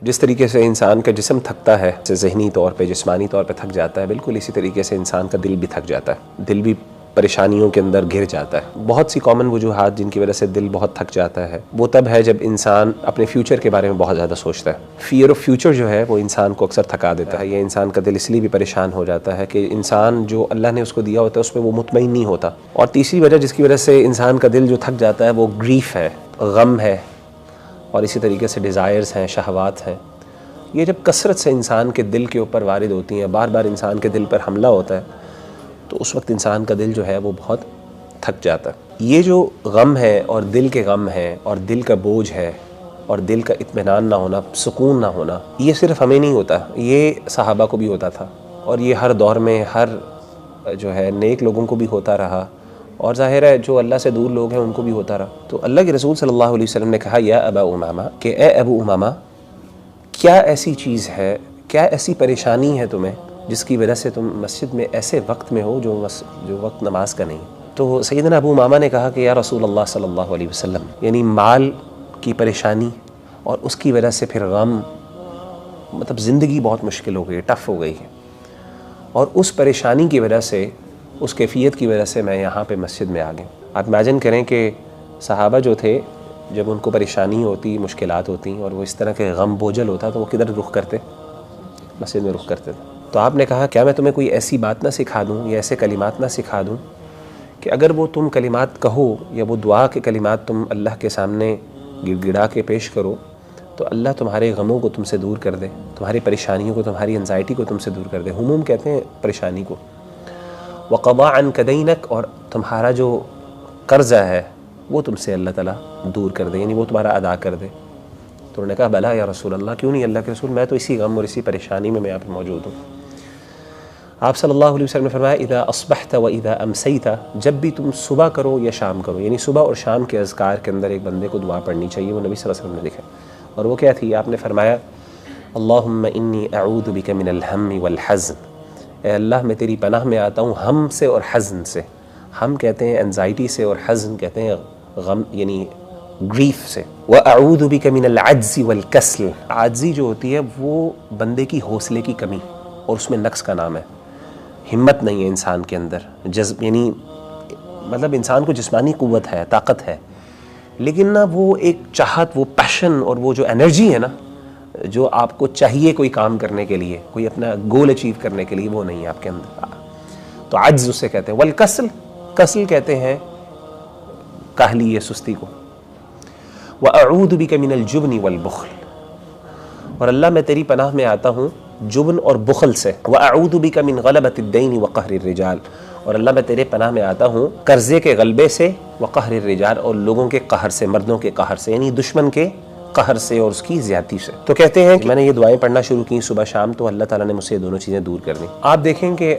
جس طریقے سے انسان کا جسم تھکتا ہے، ذہنی طور پہ جسمانی طور پہ تھک جاتا ہے، بالکل اسی طریقے سے انسان کا دل بھی تھک جاتا ہے، دل بھی پریشانیوں کے اندر گھر جاتا ہے۔ بہت سی کامن وجوہات جن کی وجہ سے دل بہت تھک جاتا ہے، وہ تب ہے جب انسان اپنے فیوچر کے بارے میں بہت زیادہ سوچتا ہے۔ فیئر آف فیوچر جو ہے وہ انسان کو اکثر تھکا دیتا ہے، یا انسان کا دل اس لیے بھی پریشان ہو جاتا ہے کہ انسان جو اللہ نے اس کو دیا ہوتا ہے اس میں وہ مطمئن نہیں ہوتا۔ اور تیسری وجہ جس کی وجہ سے انسان کا دل جو تھک جاتا ہے وہ گریف ہے، غم ہے، اور اسی طریقے سے ڈیزائرز ہیں، شہوات ہیں۔ یہ جب کثرت سے انسان کے دل کے اوپر وارد ہوتی ہیں، بار بار انسان کے دل پر حملہ ہوتا ہے، تو اس وقت انسان کا دل جو ہے وہ بہت تھک جاتا ہے۔ یہ جو غم ہے اور دل کے غم ہے اور دل کا بوجھ ہے اور دل کا اطمینان نہ ہونا، سکون نہ ہونا، یہ صرف ہمیں نہیں ہوتا، یہ صحابہ کو بھی ہوتا تھا، اور یہ ہر دور میں ہر جو ہے نیک لوگوں کو بھی ہوتا رہا، اور ظاہر ہے جو اللہ سے دور لوگ ہیں ان کو بھی ہوتا رہا۔ تو اللہ کے رسول صلی اللہ علیہ وسلم نے کہا یا ابا امامہ، کہ اے ابو امامہ، کیا ایسی چیز ہے، کیا ایسی پریشانی ہے تمہیں جس کی وجہ سے تم مسجد میں ایسے وقت میں ہو جو وقت نماز کا نہیں؟ تو سیدنا ابو امامہ نے کہا کہ یا رسول اللہ صلی اللہ علیہ وسلم، یعنی مال کی پریشانی اور اس کی وجہ سے پھر غم، مطلب زندگی بہت مشکل ہو گئی، ٹف ہو گئی ہے، اور اس پریشانی کی وجہ سے، اس کیفیت کی وجہ سے میں یہاں پہ مسجد میں آ گیا۔ آپ امیجن کریں کہ صحابہ جو تھے، جب ان کو پریشانی ہوتی، مشکلات ہوتی اور وہ اس طرح کے غم بوجھل ہوتا تو وہ کدھر رخ کرتے؟ مسجد میں رخ کرتے تھے۔ تو آپ نے کہا کیا میں تمہیں کوئی ایسی بات نہ سکھا دوں یا ایسے کلمات نہ سکھا دوں کہ اگر وہ تم کلمات کہو یا وہ دعا کے کلمات تم اللہ کے سامنے گڑ گڑا کے پیش کرو تو اللہ تمہارے غموں کو تم سے دور کر دے، تمہاری پریشانیوں کو، تمہاری انزائٹی کو تم سے دور کر دے۔ ہموم کہتے ہیں پریشانی کو۔ وقضا عنک دینک، اور تمہارا جو قرضہ ہے وہ تم سے اللہ تعالیٰ دور کر دے، یعنی وہ تمہارا ادا کر دے۔ تو انہوں نے کہا بلا یا رسول اللہ، کیوں نہیں اللہ کے رسول، میں تو اسی غم اور اسی پریشانی میں یہاں پہ موجود ہوں۔ آپ صلی اللہ علیہ وسلم نے فرمایا اذا اصبحت و اذا امسیت، جب بھی تم صبح کرو یا شام کرو، یعنی صبح اور شام کے اذکار کے اندر ایک بندے کو دعا پڑھنی چاہیے، وہ نبی صلی اللہ علیہ وسلم نے لکھا، اور وہ کیا تھی؟ آپ نے فرمایا اللہم انی اعوذ بک من الہم والحزن، اے اللہ میں تیری پناہ میں آتا ہوں ہم سے اور حزن سے۔ ہم کہتے ہیں انزائٹی سے، اور حزن کہتے ہیں غم یعنی گریف سے۔ وَأَعُوذُ بِكَ مِنَ الْعَجْزِ وَالْكَسْلِ، عاجزی جو ہوتی ہے وہ بندے کی حوصلے کی کمی، اور اس میں نقص کا نام ہے، ہمت نہیں ہے انسان کے اندر، جذب یعنی مطلب انسان کو جسمانی قوت ہے، طاقت ہے، لیکن نا وہ ایک چاہت، وہ پیشن اور وہ جو انرجی ہے نا جو آپ کو چاہیے کوئی کام کرنے کے لیے، کوئی اپنا گول اچیو کرنے کے لیے، وہ نہیں ہے آپ کے اندر۔ تو عجز اسے کہتے ہیں۔ والکسل، کسل کہتے ہیں کاہلی یا سستی کو۔ وَأَعُوذُ بِكَ مِنَ الْجُبْنِ وَالْبُخْلِ، اور اللہ میں تیری پناہ میں آتا ہوں جبن اور بخل سے۔ وَأَعُوذُ بِكَ مِنْ غَلَبَةِ الدَّيْنِ وَقَهْرِ الرِّجَالِ، اور اللہ میں تیرے پناہ میں آتا ہوں قرضے کے غلبے سے، وقہر الرجال، اور لوگوں کے قہر سے، مردوں کے قہر سے، یعنی دشمن کے قہر سے اور اس کی زیادتی سے۔ تو کہتے ہیں کہ میں نے یہ دعائیں پڑھنا شروع کی صبح شام، تو اللہ تعالیٰ نے مجھ سے یہ دونوں چیزیں دور کر دیں۔ آپ دیکھیں کہ